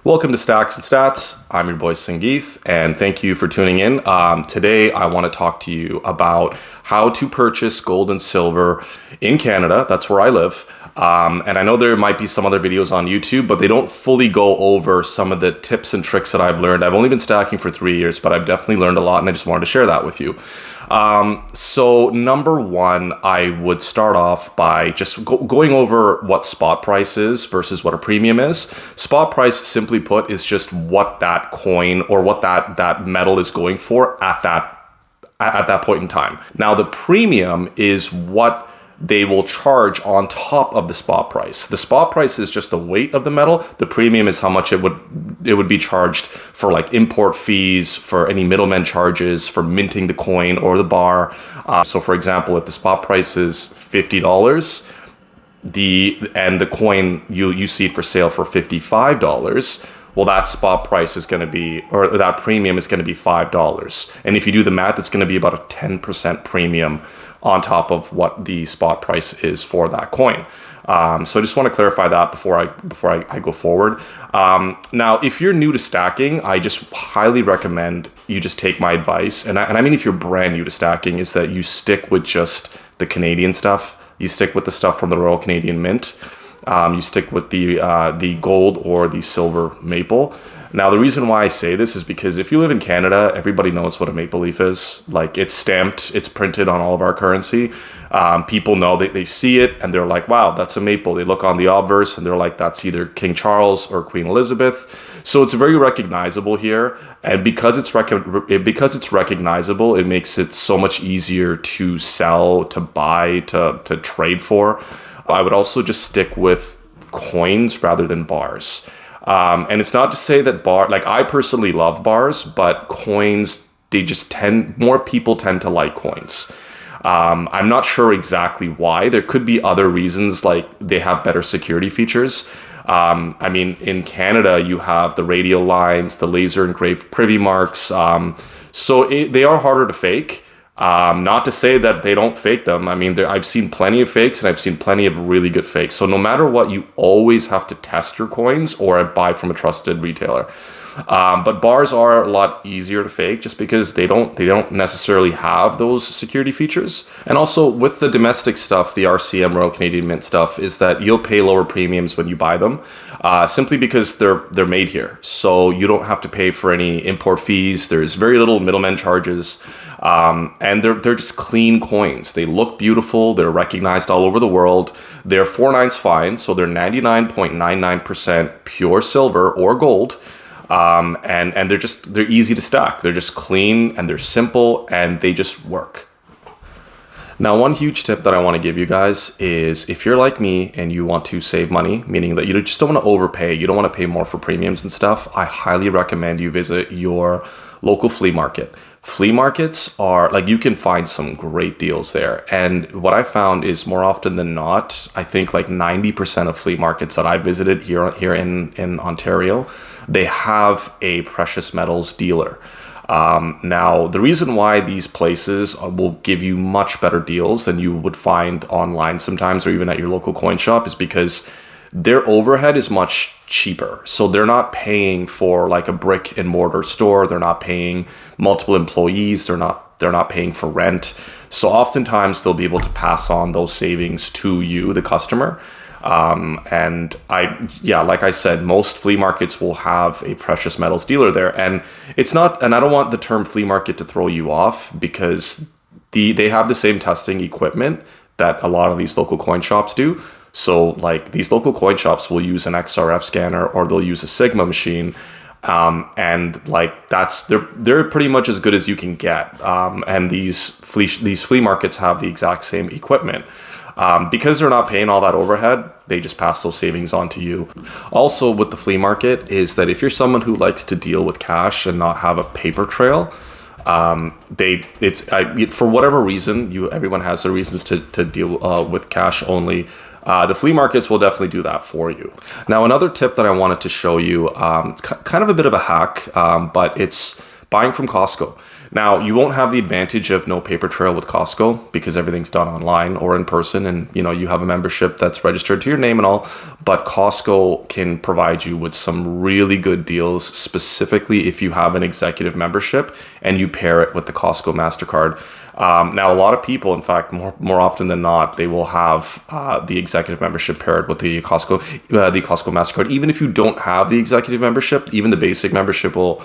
Welcome to Stacks and Stats. I'm your boy Sangeeth, and thank you for tuning in. Today, I want to talk to you about how to purchase gold and silver in Canada. That's where I live. And I know there might be some other videos on YouTube, but they don't fully go over some of the tips and tricks that I've learned. I've only been stacking for 3 years, but I've definitely learned a lot, and I just wanted to share that with you. So number one, I would start off by just going over what spot price is versus what a premium is. Spot price, simply put, is just what that coin or what that metal is going for at that point in time. Now, the premium is what they will charge on top of the spot price. The spot price is just the weight of the metal. The premium is how much it would be charged for like import fees, for any middleman charges, for minting the coin or the bar. So for example, if the spot price is $50, and the coin you see it for sale for $55, well, that spot price is going to be, or that premium is going to be $5. And if you do the math, it's going to be about a 10% premium on top of what the spot price is for that coin. So I just want to clarify that before I go forward. Now, if you're new to stacking, I just highly recommend you just take my advice. And I mean, if you're brand new to stacking, is that you stick with just the Canadian stuff. You stick with the stuff from the Royal Canadian Mint. You stick with the gold or the silver maple. Now, the reason why I say this is because if you live in Canada, everybody knows what a maple leaf is. Like, it's stamped, it's printed on all of our currency. People know, they see it and they're like, wow, that's a maple. They look on the obverse and they're like, that's either King Charles or Queen Elizabeth. So it's very recognizable here. And because it's recognizable, it makes it so much easier to sell, to buy, to trade for. I would also just stick with coins rather than bars. And it's not to say that I personally love bars, but coins, more people tend to like coins. I'm not sure exactly why. There could be other reasons, like they have better security features. I mean, in Canada, you have the radial lines, the laser engraved privy marks. They are harder to fake. Not to say that they don't fake them. I mean, I've seen plenty of fakes and I've seen plenty of really good fakes. So no matter what, you always have to test your coins or buy from a trusted retailer. But bars are a lot easier to fake just because they don't necessarily have those security features. And also with the domestic stuff, the RCM, Royal Canadian Mint stuff, is that you'll pay lower premiums when you buy them, simply because they're made here. So you don't have to pay for any import fees. There's very little middleman charges. And they're just clean coins. They look beautiful. They're recognized all over the world. They're 4/9 fine, so they're 99.99% pure silver or gold. And they're easy to stack. They're just clean and they're simple and they just work. Now, one huge tip that I want to give you guys is if you're like me and you want to save money, meaning that you just don't want to overpay, you don't want to pay more for premiums and stuff, I highly recommend you visit your local flea market. Flea markets are, like, you can find some great deals there. And what I found is more often than not, I think like 90% of flea markets that I visited here in Ontario, they have a precious metals dealer. Now, the reason why these places will give you much better deals than you would find online sometimes or even at your local coin shop is because their overhead is much cheaper. So they're not paying for like a brick and mortar store. They're not paying multiple employees. They're not paying for rent. So oftentimes they'll be able to pass on those savings to you, the customer. Like I said, most flea markets will have a precious metals dealer there. And I don't want the term flea market to throw you off because they have the same testing equipment that a lot of these local coin shops do. So like these local coin shops will use an XRF scanner or they'll use a Sigma machine. And like they're pretty much as good as you can get. And these flea markets have the exact same equipment. Because they're not paying all that overhead, they just pass those savings on to you. Also with the flea market is that if you're someone who likes to deal with cash and not have a paper trail, for whatever reason, everyone has their reasons to deal with cash only. The flea markets will definitely do that for you. Now, another tip that I wanted to show you, kind of a bit of a hack, but it's buying from Costco. Now, you won't have the advantage of no paper trail with Costco because everything's done online or in person, and you have a membership that's registered to your name and all. But Costco can provide you with some really good deals, specifically if you have an executive membership and you pair it with the Costco MasterCard. Now, a lot of people, in fact, more often than not, they will have the executive membership paired with the Costco MasterCard. Even if you don't have the executive membership, even the basic membership will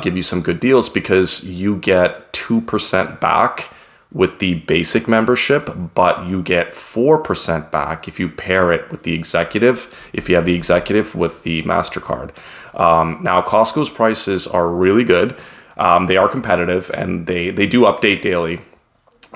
give you some good deals because you get 2% back with the basic membership, but you get 4% back if you pair it with the executive, if you have the executive with the MasterCard. Now, Costco's prices are really good. They are competitive and they do update daily.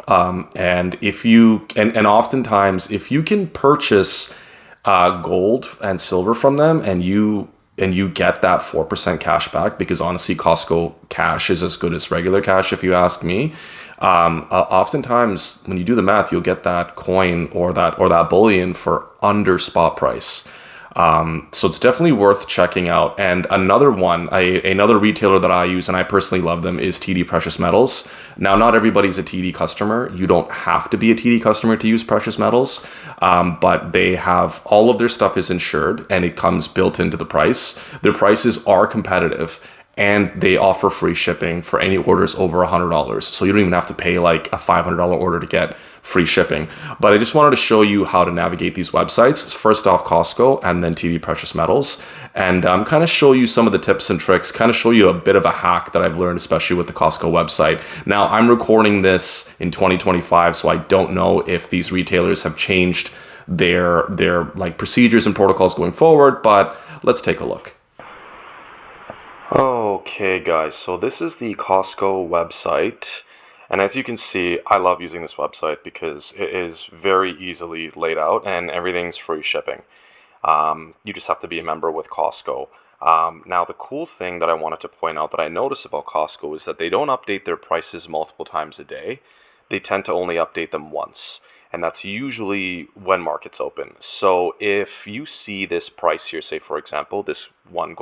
And if you and oftentimes if you can purchase gold and silver from them and you get that 4% cash back, because honestly Costco cash is as good as regular cash if you ask me. Oftentimes when you do the math, you'll get that coin or that bullion for under spot price. So it's definitely worth checking out. And another retailer that I use, and I personally love them, is TD Precious Metals. Now, not everybody's a TD customer. You don't have to be a TD customer to use Precious Metals, but they have all of their stuff is insured and it comes built into the price. Their prices are competitive. And they offer free shipping for any orders over $100. So you don't even have to pay like a $500 order to get free shipping. But I just wanted to show you how to navigate these websites. First off, Costco and then TD Precious Metals. And kind of show you some of the tips and tricks, kind of show you a bit of a hack that I've learned, especially with the Costco website. Now, I'm recording this in 2025, so I don't know if these retailers have changed their like procedures and protocols going forward, but let's take a look. Okay guys, so this is the Costco website, and as you can see, I love using this website because it is very easily laid out and everything's free shipping. You just have to be a member with Costco. Now the cool thing that I wanted to point out that I noticed about Costco is that they don't update their prices multiple times a day. They tend to only update them once, and that's usually when markets open. So if you see this price here, say for example, this 1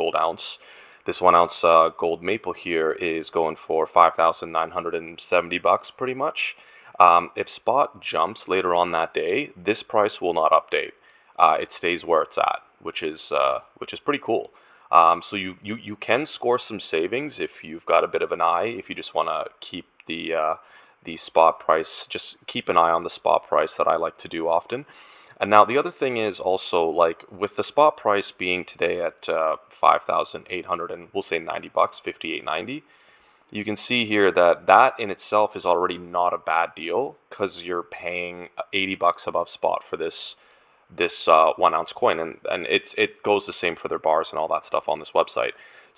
ounce gold maple here is going for $5,970 pretty much. If spot jumps later on that day, this price will not update. It stays where it's at, which is pretty cool. So you can score some savings if you've got a bit of an eye. If you just want to keep the spot price, just keep an eye on the spot price that I like to do often. And now the other thing is also, like, with the spot price being today at 5,800 and we'll say $90, 58.90. You can see here that in itself is already not a bad deal because you're paying $80 above spot for this 1 ounce coin, and it goes the same for their bars and all that stuff on this website.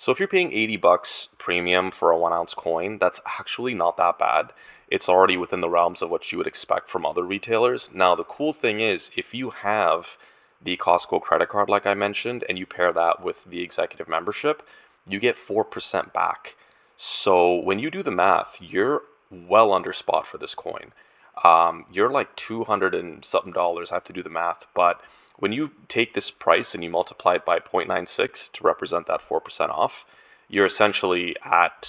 So if you're paying $80 premium for a 1 ounce coin, that's actually not that bad. It's already within the realms of what you would expect from other retailers. Now, the cool thing is, if you have the Costco credit card, like I mentioned, and you pair that with the executive membership, you get 4% back. So when you do the math, you're well under spot for this coin. You're like $200 and something. I have to do the math, but when you take this price and you multiply it by 0.96 to represent that 4% off, you're essentially at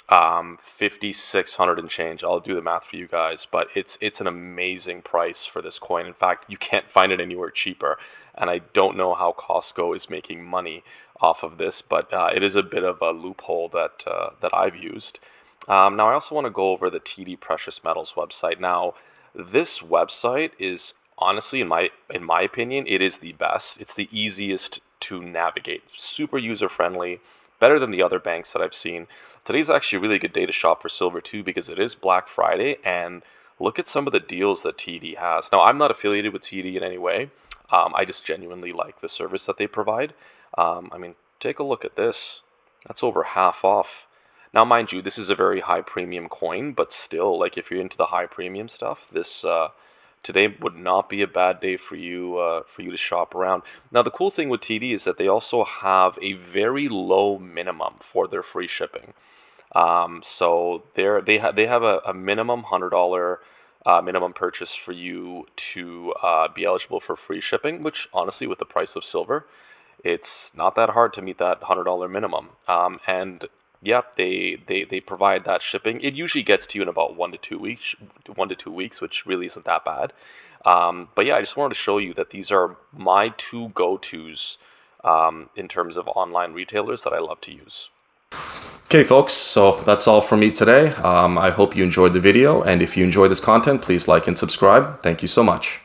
5,600 and change. I'll do the math for you guys, but it's an amazing price for this coin. In fact, you can't find it anywhere cheaper, and I don't know how Costco is making money off of this, but it is a bit of a loophole that I've used. Now I also want to go over the TD Precious Metals website. Now this website is honestly, in my opinion, it is the best. It's the easiest to navigate. Super user friendly, better than the other banks that I've seen. Today's actually a really good day to shop for silver too, because it is Black Friday, and look at some of the deals that TD has. Now, I'm not affiliated with TD in any way. I just genuinely like the service that they provide. I mean, take a look at this. That's over half off. Now, mind you, this is a very high premium coin, but still, like, if you're into the high premium stuff, this today would not be a bad day for you to shop around. Now, the cool thing with TD is that they also have a very low minimum for their free shipping. So they have a minimum $100 minimum purchase for you to be eligible for free shipping, which honestly, with the price of silver, it's not that hard to meet that $100 minimum. And yeah, they provide that shipping. It usually gets to you in about 1 to 2 weeks, 1 to 2 weeks, which really isn't that bad. But yeah, I just wanted to show you that these are my two go-tos in terms of online retailers that I love to use. Okay, folks, so that's all from me today. I hope you enjoyed the video, and if you enjoy this content, please like and subscribe. Thank you so much.